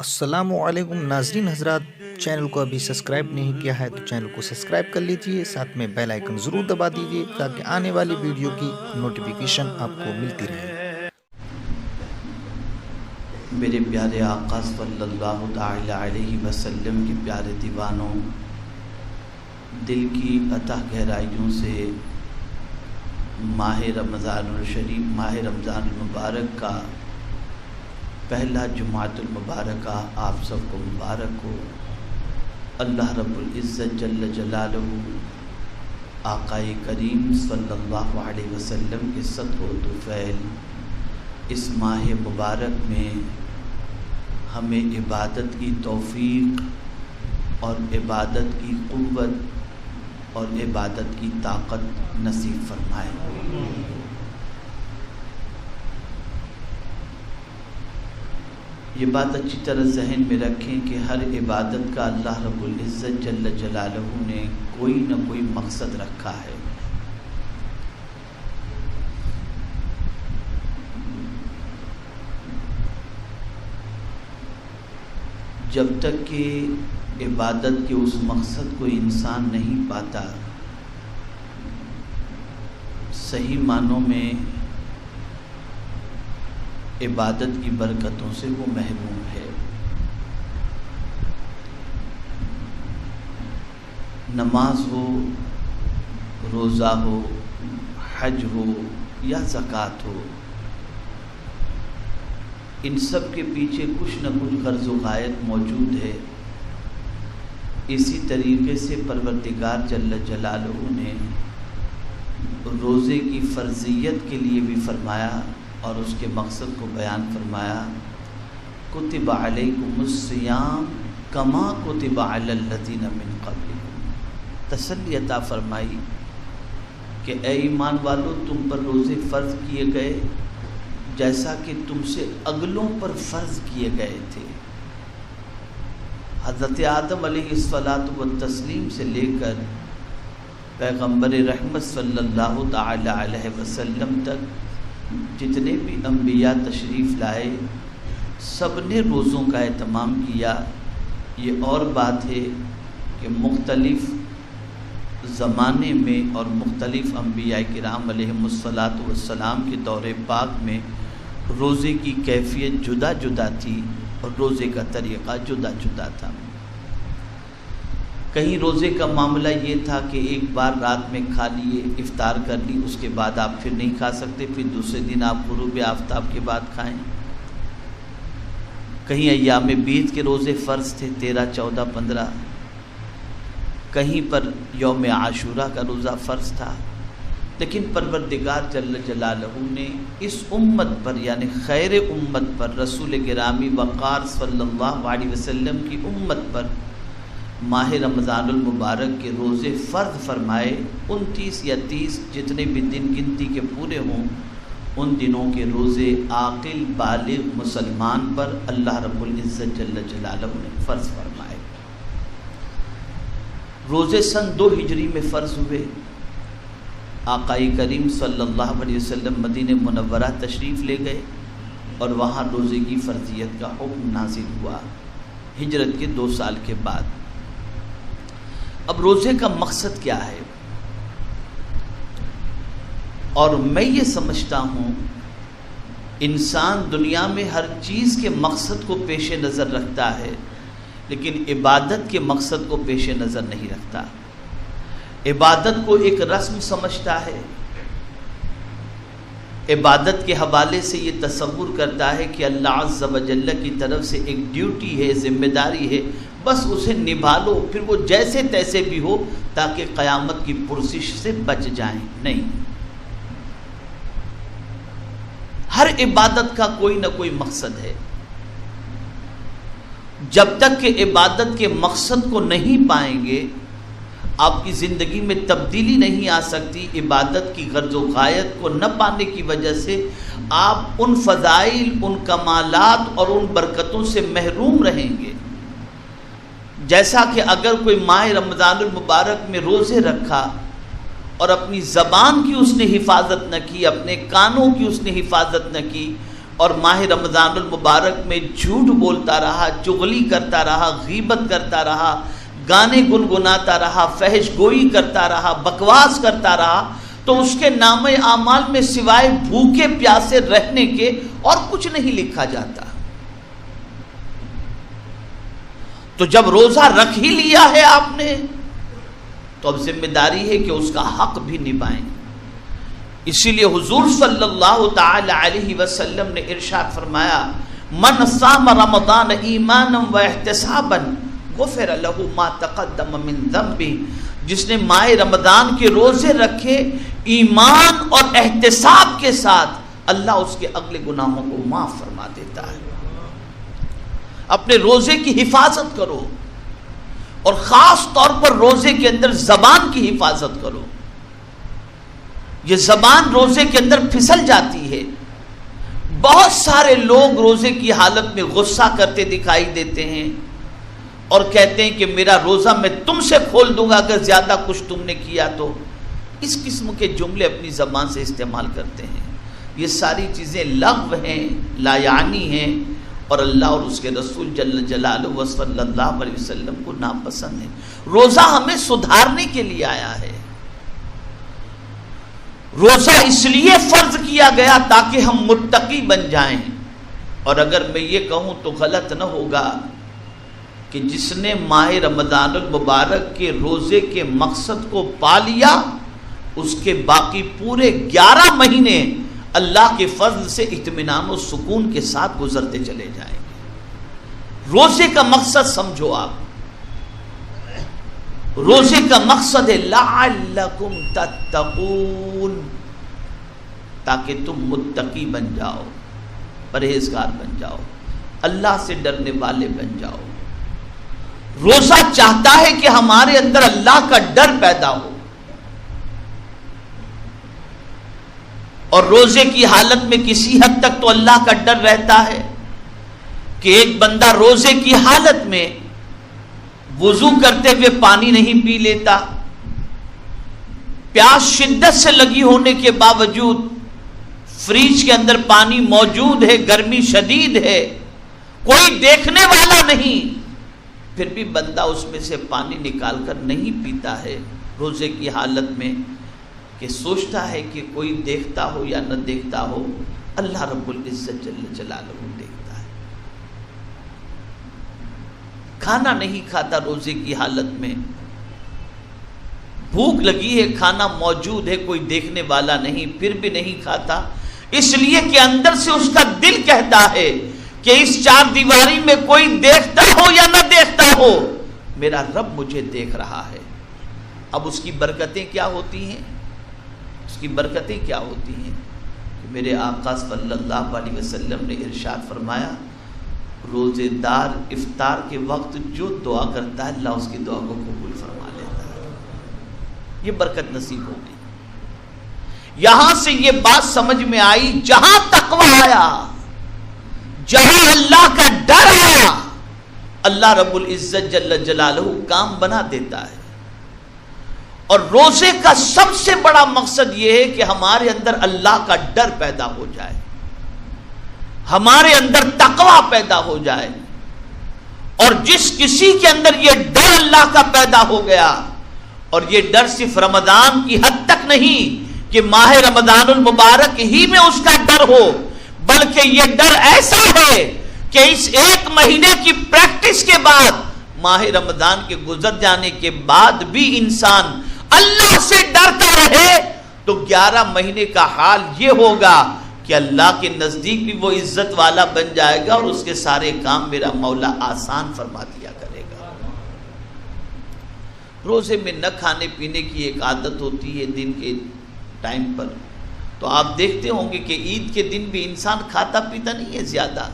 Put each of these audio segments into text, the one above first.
السلام علیکم ناظرین حضرات، چینل کو ابھی سبسکرائب نہیں کیا ہے تو چینل کو سبسکرائب کر لیجئے، ساتھ میں بیل آئیکن ضرور دبا دیجئے تاکہ آنے والی ویڈیو کی نوٹیفیکیشن آپ کو ملتی رہے۔ میرے پیارے آقا صلی اللہ تعالی علیہ وسلم کے پیارے دیوانوں، دل کی اتہ گہرائیوں سے ماہ رمضان الشریف، ماہ رمضان المبارک کا پہلا جمعۃ المبارکہ آپ سب کو مبارک ہو۔ اللہ رب العزت جل جلالہ آقا کریم صلی اللہ علیہ وسلم کے صدق و طفیل اس ماہ مبارک میں ہمیں عبادت کی توفیق اور عبادت کی قوت اور عبادت کی طاقت نصیب فرمائے۔ یہ بات اچھی طرح ذہن میں رکھیں کہ ہر عبادت کا اللہ رب العزت جل جلالہ نے کوئی نہ کوئی مقصد رکھا ہے۔ جب تک کہ عبادت کے اس مقصد کو انسان نہیں پاتا، صحیح معنوں میں عبادت کی برکتوں سے وہ محروم ہے۔ نماز ہو، روزہ ہو، حج ہو یا زکوٰۃ ہو، ان سب کے پیچھے کچھ نہ کچھ غرض و غایت موجود ہے۔ اسی طریقے سے پروردگار جل جلالہ نے روزے کی فرضیت کے لیے بھی فرمایا اور اس کے مقصد کو بیان فرمایا، کتب علیکم الصیام کما کتب علی الذین من قبلکم۔ تسلی عطا فرمائی کہ اے ایمان والو، تم پر روزے فرض کیے گئے جیسا کہ تم سے اگلوں پر فرض کیے گئے تھے۔ حضرت آدم علیہ الصلاۃ والتسلیم سے لے کر پیغمبر رحمت صلی اللہ تعالی علیہ وسلم تک جتنے بھی انبیاء تشریف لائے، سب نے روزوں کا اہتمام کیا۔ یہ اور بات ہے کہ مختلف زمانے میں اور مختلف انبیاء کرام علیہم الصلاۃ والسلام کے دور پاک میں روزے کی کیفیت جدا جدا تھی اور روزے کا طریقہ جدا جدا تھا۔ کہیں روزے کا معاملہ یہ تھا کہ ایک بار رات میں کھا لیے، افطار کر لی، اس کے بعد آپ پھر نہیں کھا سکتے، پھر دوسرے دن آپ غروب آفتاب کے بعد کھائیں۔ کہیں ایام بیت کے روزے فرض تھے 13، 14، 15، کہیں پر یوم عاشورہ کا روزہ فرض تھا۔ لیکن پروردگار جل جلالہ نے اس امت پر، یعنی خیر امت پر، رسول گرامی وقار صلی اللہ علیہ وسلم کی امت پر ماہ رمضان المبارک کے روزے فرض فرمائے۔ 29 یا 30 جتنے بھی دن گنتی کے پورے ہوں، ان دنوں کے روزے عاقل بالغ مسلمان پر اللہ رب العزت جل جلالہ نے فرض فرمائے۔ روزے سن 2 ہجری میں فرض ہوئے۔ آقا کریم صلی اللہ علیہ وسلم مدینہ منورہ تشریف لے گئے اور وہاں روزے کی فرضیت کا حکم نازل ہوا ہجرت کے 2 سال کے بعد۔ اب روزے کا مقصد کیا ہے؟ اور میں یہ سمجھتا ہوں انسان دنیا میں ہر چیز کے مقصد کو پیش نظر رکھتا ہے، لیکن عبادت کے مقصد کو پیش نظر نہیں رکھتا۔ عبادت کو ایک رسم سمجھتا ہے، عبادت کے حوالے سے یہ تصور کرتا ہے کہ اللہ عز و جل کی طرف سے ایک ڈیوٹی ہے، ذمہ داری ہے، بس اسے نبھا لو، پھر وہ جیسے تیسے بھی ہو تاکہ قیامت کی پرسش سے بچ جائیں۔ نہیں، ہر عبادت کا کوئی نہ کوئی مقصد ہے۔ جب تک کہ عبادت کے مقصد کو نہیں پائیں گے، آپ کی زندگی میں تبدیلی نہیں آ سکتی۔ عبادت کی غرض و غایت کو نہ پانے کی وجہ سے آپ ان فضائل، ان کمالات اور ان برکتوں سے محروم رہیں گے۔ جیسا کہ اگر کوئی ماہ رمضان المبارک میں روزے رکھا اور اپنی زبان کی اس نے حفاظت نہ کی، اپنے کانوں کی اس نے حفاظت نہ کی، اور ماہ رمضان المبارک میں جھوٹ بولتا رہا، چغلی کرتا رہا، غیبت کرتا رہا، گانے گنگناتا رہا، فحش گوئی کرتا رہا، بکواس کرتا رہا، تو اس کے نام اعمال میں سوائے بھوکے پیاسے رہنے کے اور کچھ نہیں لکھا جاتا۔ تو جب روزہ رکھ ہی لیا ہے آپ نے تو اب ذمہ داری ہے کہ اس کا حق بھی نبھائیں۔ اسی لیے حضور صلی اللہ تعالی علیہ وسلم نے ارشاد فرمایا، من صام رمضان ایمانا و احتسابا غفر له ما تقدم من ذنبہ، جس نے ماہ رمضان کے روزے رکھے ایمان اور احتساب کے ساتھ، اللہ اس کے اگلے گناہوں کو معاف فرما دیتا ہے۔ اپنے روزے کی حفاظت کرو، اور خاص طور پر روزے کے اندر زبان کی حفاظت کرو۔ یہ زبان روزے کے اندر پھسل جاتی ہے۔ بہت سارے لوگ روزے کی حالت میں غصہ کرتے دکھائی دیتے ہیں اور کہتے ہیں کہ میرا روزہ میں تم سے کھول دوں گا اگر زیادہ کچھ تم نے کیا تو۔ اس قسم کے جملے اپنی زبان سے استعمال کرتے ہیں۔ یہ ساری چیزیں لغو ہیں، لا یعنی ہیں، اور اللہ اور اس کے رسول جل جلالہ و صلی اللہ علیہ وسلم کو ناپسند ہے۔ روزہ ہمیں سدھارنے کے لیے آیا ہے۔ روزہ اس لیے فرض کیا گیا تاکہ ہم متقی بن جائیں۔ اور اگر میں یہ کہوں تو غلط نہ ہوگا کہ جس نے ماہ رمضان المبارک کے روزے کے مقصد کو پا لیا، اس کے باقی پورے 11 مہینے اللہ کے فضل سے اطمینان و سکون کے ساتھ گزرتے چلے جائیں گے۔ روزے کا مقصد سمجھو آپ، روزے کا مقصد ہے لعلکم تتقون، تاکہ تم متقی بن جاؤ، پرہیزگار بن جاؤ، اللہ سے ڈرنے والے بن جاؤ۔ روزہ چاہتا ہے کہ ہمارے اندر اللہ کا ڈر پیدا ہو، اور روزے کی حالت میں کسی حد تک تو اللہ کا ڈر رہتا ہے کہ ایک بندہ روزے کی حالت میں وضو کرتے ہوئے پانی نہیں پی لیتا، پیاس شدت سے لگی ہونے کے باوجود فریج کے اندر پانی موجود ہے، گرمی شدید ہے، کوئی دیکھنے والا نہیں، پھر بھی بندہ اس میں سے پانی نکال کر نہیں پیتا ہے روزے کی حالت میں، کہ سوچتا ہے کہ کوئی دیکھتا ہو یا نہ دیکھتا ہو، اللہ رب العزت جل جلالہ دیکھتا ہے۔ کھانا نہیں کھاتا روزے کی حالت میں، بھوک لگی ہے، کھانا موجود ہے، کوئی دیکھنے والا نہیں، پھر بھی نہیں کھاتا، اس لیے کہ اندر سے اس کا دل کہتا ہے کہ اس چار دیواری میں کوئی دیکھتا ہو یا نہ دیکھتا ہو، میرا رب مجھے دیکھ رہا ہے۔ اب اس کی برکتیں کیا ہوتی ہیں؟ اس کی برکتیں کیا ہوتی ہیں کہ میرے آقا صلی اللہ علیہ وسلم نے ارشاد فرمایا، روزے دار افطار کے وقت جو دعا کرتا ہے اللہ اس کی دعا کو قبول فرما لیتا ہے۔ یہ برکت نصیب ہوگی۔ یہاں سے یہ بات سمجھ میں آئی، جہاں تقویٰ آیا، جہاں اللہ کا ڈر آیا، اللہ رب العزت جل جلالہ کام بنا دیتا ہے۔ اور روزے کا سب سے بڑا مقصد یہ ہے کہ ہمارے اندر اللہ کا ڈر پیدا ہو جائے، ہمارے اندر تقویٰ پیدا ہو جائے۔ اور جس کسی کے اندر یہ ڈر اللہ کا پیدا ہو گیا، اور یہ ڈر صرف رمضان کی حد تک نہیں کہ ماہ رمضان المبارک ہی میں اس کا ڈر ہو، بلکہ یہ ڈر ایسا ہے کہ اس ایک مہینے کی پریکٹس کے بعد، ماہ رمضان کے گزر جانے کے بعد بھی انسان اللہ سے ڈرتا رہے تو 11 مہینے کا حال یہ ہوگا کہ اللہ کے نزدیک بھی وہ عزت والا بن جائے گا، اور اس کے سارے کام میرا مولا آسان فرما دیا کرے گا۔ روزے میں نہ کھانے پینے کی ایک عادت ہوتی ہے دن کے ٹائم پر، تو آپ دیکھتے ہوں گے کہ عید کے دن بھی انسان کھاتا پیتا نہیں ہے زیادہ،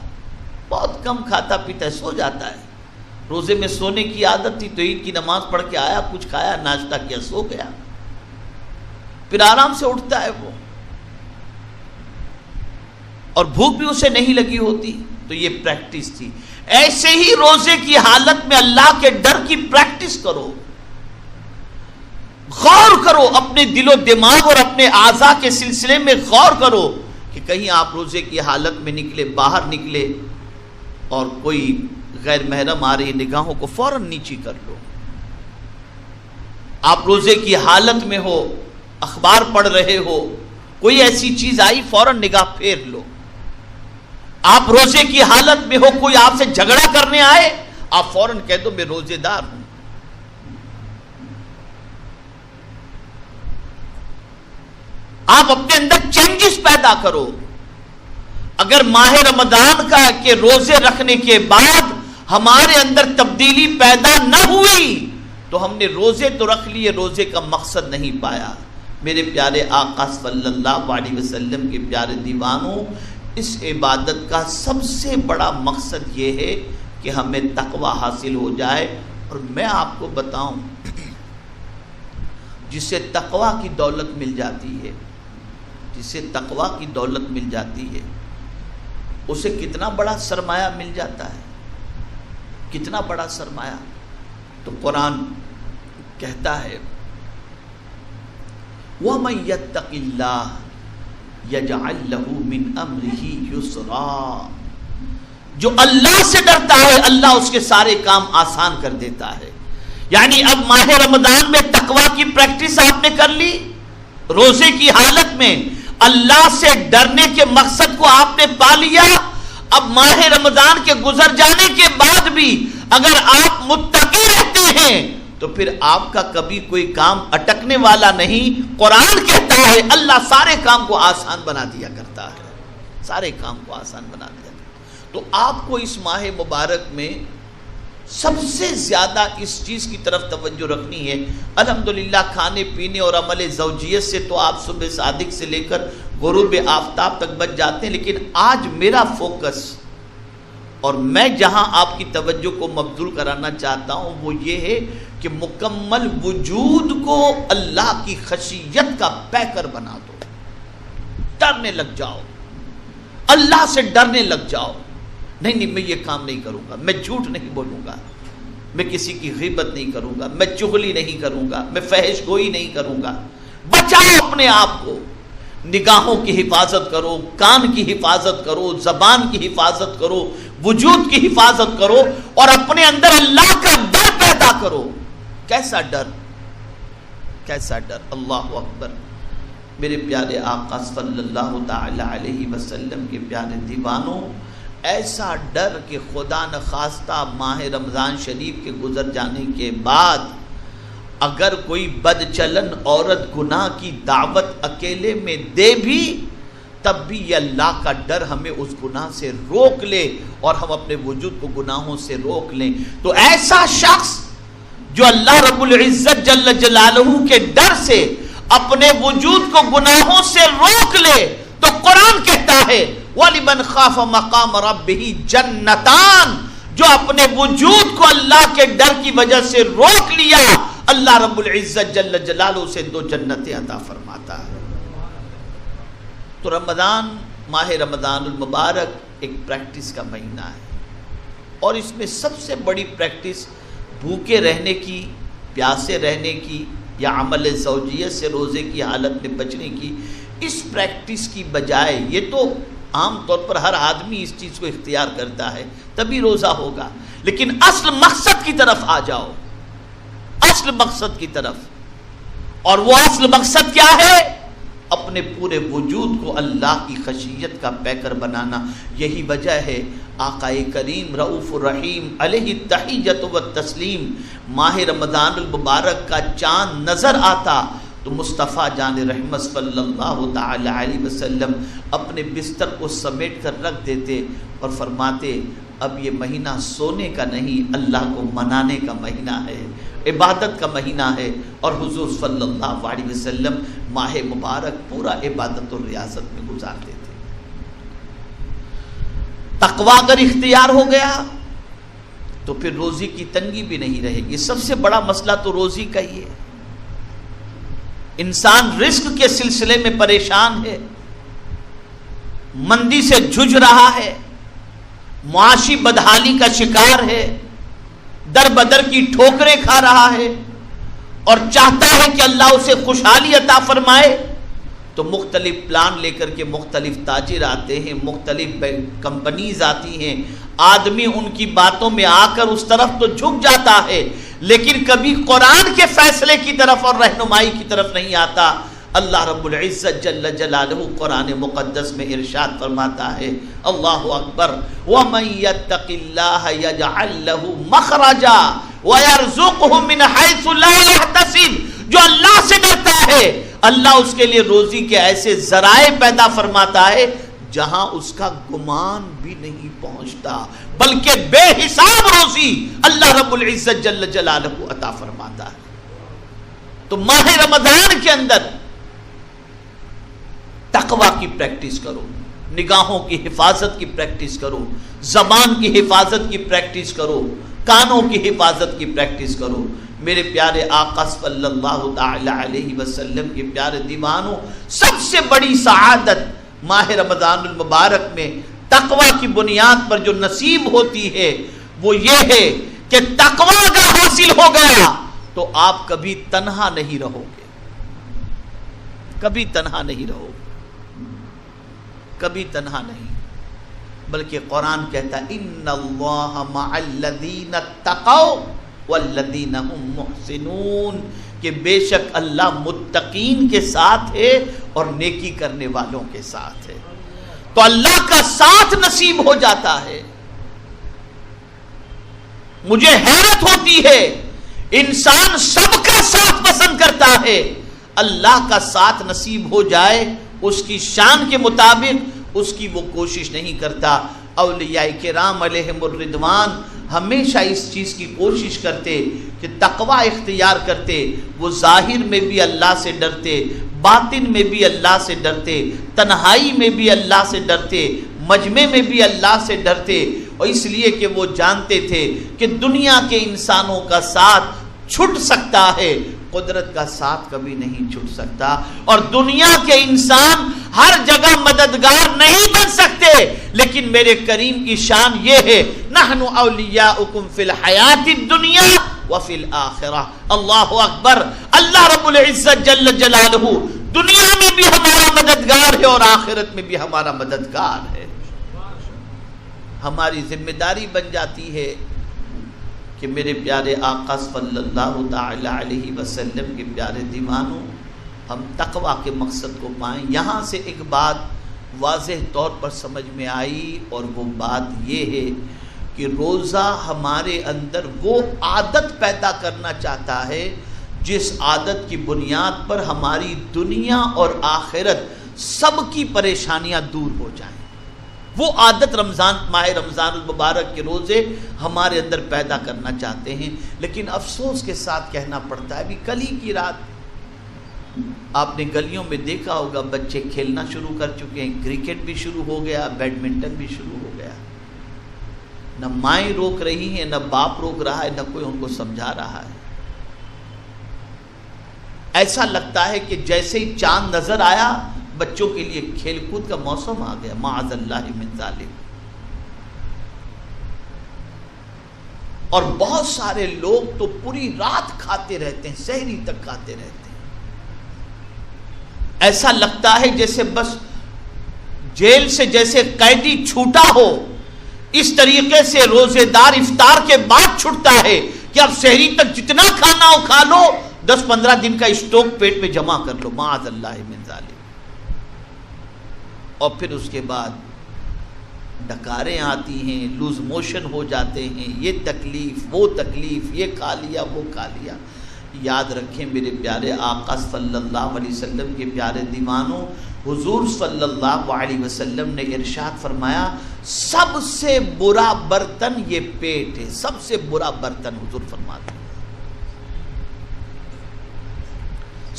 بہت کم کھاتا پیتا ہے، سو جاتا ہے۔ روزے میں سونے کی عادت تھی تو عید کی نماز پڑھ کے آیا، کچھ کھایا، ناشتہ کیا، سو گیا، پھر آرام سے اٹھتا ہے وہ، اور بھوک بھی اسے نہیں لگی ہوتی، تو یہ پریکٹس تھی۔ ایسے ہی روزے کی حالت میں اللہ کے ڈر کی پریکٹس کرو، غور کرو، اپنے دل و دماغ اور اپنے اعضاء کے سلسلے میں غور کرو کہ کہیں آپ روزے کی حالت میں نکلے، باہر نکلے اور کوئی غیر محرم آ رہی نگاہوں کو فوراً نیچی کر لو. آپ روزے کی حالت میں ہو، اخبار پڑھ رہے ہو، کوئی ایسی چیز آئی فوراً نگاہ پھیر لو. آپ روزے کی حالت میں ہو، کوئی آپ سے جھگڑا کرنے آئے، آپ فوراً کہہ دو میں روزے دار ہوں. آپ اپنے اندر چینجز پیدا کرو. اگر ماہ رمضان کا کہ روزے رکھنے کے بعد ہمارے اندر تبدیلی پیدا نہ ہوئی تو ہم نے روزے تو رکھ لیے، روزے کا مقصد نہیں پایا. میرے پیارے آقا صلی اللہ علیہ وسلم کے پیارے دیوانوں، اس عبادت کا سب سے بڑا مقصد یہ ہے کہ ہمیں تقوی حاصل ہو جائے. اور میں آپ کو بتاؤں، جسے تقوی کی دولت مل جاتی ہے، جسے تقوی کی دولت مل جاتی ہے، اسے کتنا بڑا سرمایہ مل جاتا ہے، کتنا بڑا سرمایہ. تو قرآن کہتا ہے وَمَن يَتَّقِ اللَّهَ يَجْعَل لَّهُ مِنْ أَمْرِهِ يُسْرًا. جو اللہ سے ڈرتا ہے اللہ اس کے سارے کام آسان کر دیتا ہے. یعنی اب ماہ رمضان میں تقوی کی پریکٹس آپ نے کر لی، روزے کی حالت میں اللہ سے ڈرنے کے مقصد کو آپ نے پا لیا. اب ماہ رمضان کے گزر جانے کے بعد بھی اگر آپ متقی رہتے ہیں تو پھر آپ کا کبھی کوئی کام اٹکنے والا نہیں. قرآن کہتا ہے اللہ سارے کام کو آسان بنا دیا کرتا ہے، سارے کام کو آسان بنا دیا کرتا ہے. تو آپ کو اس ماہ مبارک میں سب سے زیادہ اس چیز کی طرف توجہ رکھنی ہے. الحمدللہ کھانے پینے اور عمل زوجیت سے تو آپ صبح صادق سے لے کر غروب آفتاب تک بچ جاتے ہیں، لیکن آج میرا فوکس اور میں جہاں آپ کی توجہ کو مبذول کرانا چاہتا ہوں وہ یہ ہے کہ مکمل وجود کو اللہ کی خشیت کا پیکر بنا دو. ڈرنے لگ جاؤ، اللہ سے ڈرنے لگ جاؤ. نہیں میں یہ کام نہیں کروں گا، میں جھوٹ نہیں بولوں گا، میں کسی کی غیبت نہیں کروں گا، میں چغلی نہیں کروں گا، میں فحش گوئی نہیں کروں گا. بچاؤ اپنے آپ کو، نگاہوں کی حفاظت کرو، کان کی حفاظت کرو، زبان کی حفاظت کرو، وجود کی حفاظت کرو اور اپنے اندر اللہ کا ڈر پیدا کرو. کیسا ڈر، کیسا ڈر. اللہ اکبر. میرے پیارے آقا صلی اللہ تعالی علیہ وسلم کے پیارے دیوانوں، ایسا ڈر کہ خدا نخواستہ ماہ رمضان شریف کے گزر جانے کے بعد اگر کوئی بد چلن عورت گناہ کی دعوت اکیلے میں دے بھی تب بھی یہ اللہ کا ڈر ہمیں اس گناہ سے روک لے اور ہم اپنے وجود کو گناہوں سے روک لیں. تو ایسا شخص جو اللہ رب العزت جل جلالہ کے ڈر سے اپنے وجود کو گناہوں سے روک لے تو قرآن کہتا ہے وَلِمَنْ خَافَ مَقَامَ رَبِّهِ جَنَّتَانِ. جو اپنے وجود کو اللہ کے ڈر کی وجہ سے روک لیا اللہ رب العزت جل جلالہ سے 2 جنتیں عطا فرماتا ہے. تو رمضان، ماہ رمضان المبارک ایک پریکٹس کا مہینہ ہے اور اس میں سب سے بڑی پریکٹس بھوکے رہنے کی، پیاسے رہنے کی یا عمل زوجیت سے روزے کی حالت میں بچنے کی. اس پریکٹس کی بجائے، یہ تو عام طور پر ہر آدمی اس چیز کو اختیار کرتا ہے تبھی روزہ ہوگا، لیکن اصل مقصد کی طرف آ جاؤ، اصل مقصد کی طرف. اور وہ اصل مقصد کیا ہے؟ اپنے پورے وجود کو اللہ کی خشیت کا پیکر بنانا. یہی وجہ ہے آقا کریم رؤوف الرحیم علیہ التحیۃ والتسلیم ماہ رمضان المبارک کا چاند نظر آتا تو مصطفیٰ جان رحمت صلی اللہ تعالی علیہ وسلم اپنے بستر کو سمیٹ کر رکھ دیتے اور فرماتے اب یہ مہینہ سونے کا نہیں، اللہ کو منانے کا مہینہ ہے، عبادت کا مہینہ ہے. اور حضور صلی اللہ علیہ وسلم ماہ مبارک پورا عبادت اور ریاضت میں گزارتے تھے. تقویٰ اگر اختیار ہو گیا تو پھر روزی کی تنگی بھی نہیں رہے گی. سب سے بڑا مسئلہ تو روزی کا ہی ہے. انسان رزق کے سلسلے میں پریشان ہے، مندی سے جھج رہا ہے، معاشی بدحالی کا شکار ہے، در بدر کی ٹھوکریں کھا رہا ہے اور چاہتا ہے کہ اللہ اسے خوشحالی عطا فرمائے. تو مختلف پلان لے کر کے مختلف تاجر آتے ہیں، مختلف کمپنیز آتی ہیں، آدمی ان کی باتوں میں آ کر اس طرف تو جھک جاتا ہے، لیکن کبھی قرآن کے فیصلے کی طرف اور رہنمائی کی طرف نہیں آتا۔ اللہ رب العزت جل جلالہ قرآن مقدس میں ارشاد فرماتا ہے، اللہ اکبر، وَمَن يَتَّقِ اللَّهَ يَجْعَل لَّهُ مَخْرَجًا وَيَرْزُقْهُ مِنْ حَيْثُ لَا يَحْتَسِبُ، جو اللہ سے ڈرتا ہے اللہ اس کے لیے روزی کے ایسے ذرائع پیدا فرماتا ہے جہاں اس کا گمان بھی نہیں پہنچتا، بلکہ بے حساب روزی اللہ رب العزت جل جلالہ عطا فرماتا ہے۔ تو ماہ رمضان کے اندر تقوی کی پریکٹس کرو، نگاہوں کی حفاظت کی پریکٹس کرو، زبان کی حفاظت کی پریکٹس کرو، کانوں کی حفاظت کی پریکٹس کرو۔ میرے پیارے آقا صلی اللہ تعالی علیہ وسلم کے پیارے دیوانوں، سب سے بڑی سعادت ماہ رمضان المبارک میں تقوی کی بنیاد پر جو نصیب ہوتی ہے وہ یہ ہے کہ تقوی اگر حاصل ہو گیا تو آپ کبھی تنہا نہیں رہو گے، کبھی تنہا نہیں رہو گے، کبھی تنہا نہیں، بلکہ قرآن کہتا ہے ان اللہ مع الذین اتقوا والذین هم محسنون، کہ بے شک اللہ متقین کے ساتھ ہے اور نیکی کرنے والوں کے ساتھ ہے۔ تو اللہ کا ساتھ نصیب ہو جاتا ہے۔ مجھے حیرت ہوتی ہے، انسان سب کا ساتھ پسند کرتا ہے، اللہ کا ساتھ نصیب ہو جائے اس کی شان کے مطابق اس کی وہ کوشش نہیں کرتا۔ اولیاء کرام علیہم الرضوان ہمیشہ اس چیز کی کوشش کرتے کہ تقوی اختیار کرتے، وہ ظاہر میں بھی اللہ سے ڈرتے، باطن میں بھی اللہ سے ڈرتے، تنہائی میں بھی اللہ سے ڈرتے، مجمع میں بھی اللہ سے ڈرتے، اور اس لیے کہ وہ جانتے تھے کہ دنیا کے انسانوں کا ساتھ چھٹ سکتا ہے، قدرت کا ساتھ کبھی نہیں چھٹ سکتا، اور دنیا کے انسان ہر جگہ مددگار نہیں بن سکتے، لیکن میرے کریم کی شان یہ ہے نحن اولیاؤکم فی الحیات الدنیا وفی الآخرہ۔ اللہ اکبر، اللہ رب العزت جل جلالہ دنیا میں بھی ہمارا مددگار ہے اور آخرت میں بھی ہمارا مددگار ہے۔ ہماری ذمہ داری بن جاتی ہے کہ میرے پیارے آقا صلی اللہ تعالی علیہ وسلم کے پیارے دیوانوں، ہم تقوی کے مقصد کو پائیں۔ یہاں سے ایک بات واضح طور پر سمجھ میں آئی، اور وہ بات یہ ہے کہ روزہ ہمارے اندر وہ عادت پیدا کرنا چاہتا ہے جس عادت کی بنیاد پر ہماری دنیا اور آخرت سب کی پریشانیاں دور ہو جائیں۔ وہ عادت ماہ رمضان المبارک کے روزے ہمارے اندر پیدا کرنا چاہتے ہیں، لیکن افسوس کے ساتھ کہنا پڑتا ہے، ابھی کل ہی کی رات آپ نے گلیوں میں دیکھا ہوگا بچے کھیلنا شروع کر چکے ہیں، کرکٹ بھی شروع ہو گیا، بیڈمنٹن بھی شروع ہو گیا، نہ مائیں روک رہی ہیں، نہ باپ روک رہا ہے، نہ کوئی ان کو سمجھا رہا ہے۔ ایسا لگتا ہے کہ جیسے ہی چاند نظر آیا بچوں کے لیے کھیل کود کا موسم آ گیا، معاذ اللہ من ذالک۔ اور بہت سارے لوگ تو پوری رات کھاتے رہتے ہیں، سحری تک کھاتے رہتے ہیں، ایسا لگتا ہے جیسے بس جیل سے جیسے قیدی چھوٹا ہو، اس طریقے سے روزے دار افطار کے بعد چھوٹتا ہے کہ اب سحری تک جتنا کھانا ہو کھا لو، 10-15 دن کا اسٹاک پیٹ میں جمع کر لو، معاذ اللہ من ذالک۔ اور پھر اس کے بعد ڈکاریں آتی ہیں، لوز موشن ہو جاتے ہیں، یہ تکلیف وہ تکلیف، یہ کھا لیا وہ کھا لیا۔ یاد رکھیں میرے پیارے آقا صلی اللہ علیہ وسلم کے پیارے دیوانوں، حضور صلی اللہ علیہ وسلم نے ارشاد فرمایا سب سے برا برتن یہ پیٹ ہے، سب سے برا برتن حضور فرماتے ہیں،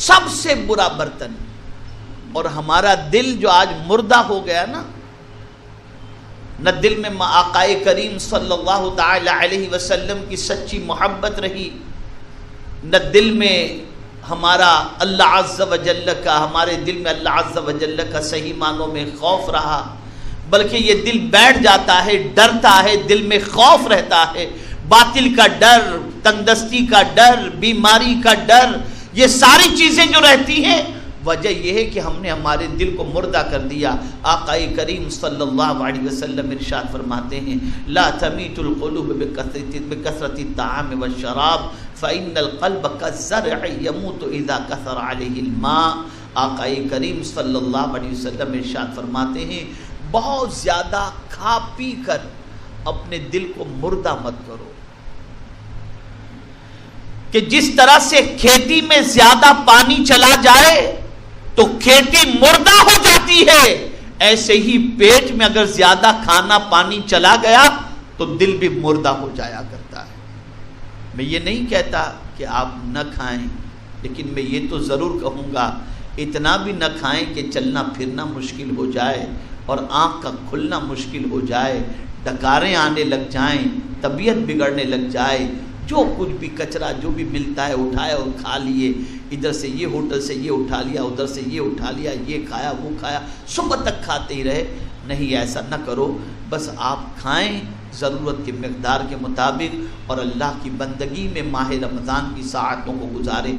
سب سے برا برتن۔ اور ہمارا دل جو آج مردہ ہو گیا نا، نہ دل میں آقا کریم صلی اللہ تعالی علیہ وسلم کی سچی محبت رہی، نہ دل میں ہمارا اللہ عز و جل کا، ہمارے دل میں اللہ عز و جل کا صحیح معنوں میں خوف رہا، بلکہ یہ دل بیٹھ جاتا ہے، ڈرتا ہے، دل میں خوف رہتا ہے، باطل کا ڈر، تندرستی کا ڈر، بیماری کا ڈر، یہ ساری چیزیں جو رہتی ہیں وجہ یہ ہے کہ ہم نے ہمارے دل کو مردہ کر دیا۔ آقا کریم صلی اللہ علیہ وسلم ارشاد فرماتے ہیں لا تمیت القلوب بکثرت الطعام والشراب فإن القلب كالزرع يموت إذا كثر عليه الماء۔ آقا کریم صلی اللہ علیہ وسلم ارشاد فرماتے ہیں بہت زیادہ کھا پی کر اپنے دل کو مردہ مت کرو، کہ جس طرح سے کھیتی میں زیادہ پانی چلا جائے تو کھیتی مردہ ہو جاتی ہے، ایسے ہی پیٹ میں اگر زیادہ کھانا پانی چلا گیا تو دل بھی مردہ ہو جایا کرتا ہے۔ میں یہ نہیں کہتا کہ آپ نہ کھائیں، لیکن میں یہ تو ضرور کہوں گا اتنا بھی نہ کھائیں کہ چلنا پھرنا مشکل ہو جائے اور آنکھ کا کھلنا مشکل ہو جائے، ڈکاریں آنے لگ جائیں، طبیعت بگڑنے لگ جائے، جو کچھ بھی کچرا جو بھی ملتا ہے اٹھایا اور کھا لیے، ادھر سے یہ ہوٹل سے یہ اٹھا لیا، ادھر سے یہ اٹھا لیا، یہ کھایا وہ کھایا، صبح تک کھاتے ہی رہے۔ نہیں، ایسا نہ کرو، بس آپ کھائیں ضرورت کی مقدار کے مطابق اور اللہ کی بندگی میں ماہ رمضان کی ساعتوں کو گزاریں۔